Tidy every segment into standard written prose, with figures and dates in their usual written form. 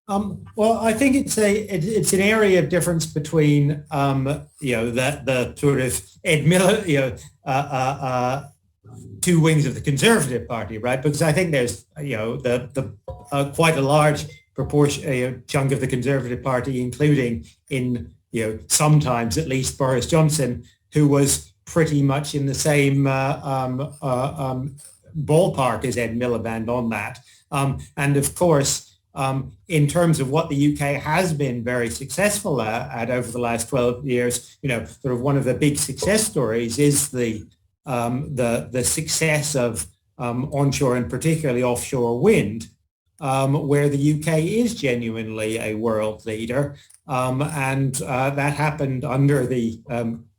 Well, I think it's an area of difference between the sort of Ed Miller two wings of the Conservative Party, right? Because I think there's the quite a large proportion chunk of the Conservative Party, including in sometimes at least Boris Johnson, who was pretty much in the same ballpark as Ed Miliband on that. And of course, in terms of what the UK has been very successful at over the last 12 years, sort of one of the big success stories is the success of onshore and particularly offshore wind, where the UK is genuinely a world leader. And that happened under the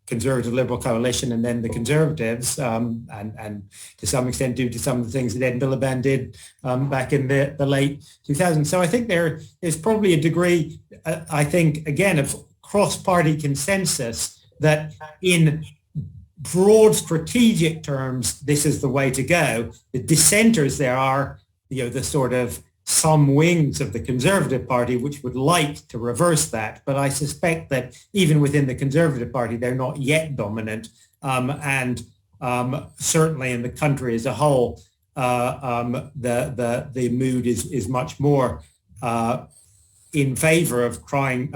Conservative Liberal coalition and then the Conservatives, and to some extent due to some of the things that Ed Miliband did back in the late 2000s. So I think there is probably a degree, I think, again, of cross-party consensus that in broad strategic terms, this is the way to go. The dissenters there are, the sort of some wings of the Conservative Party which would like to reverse that. But I suspect that even within the Conservative Party, they're not yet dominant. And certainly in the country as a whole, the mood is much more in favor of trying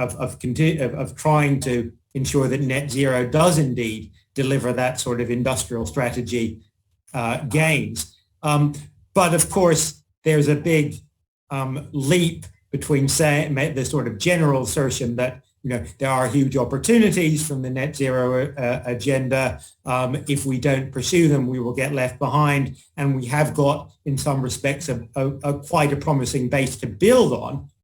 to ensure that net zero does indeed deliver that sort of industrial strategy gains. But of course, there's a big leap between saying the sort of general assertion that there are huge opportunities from the net zero agenda. If we don't pursue them, we will get left behind. And we have got, in some respects, quite a promising base to build on.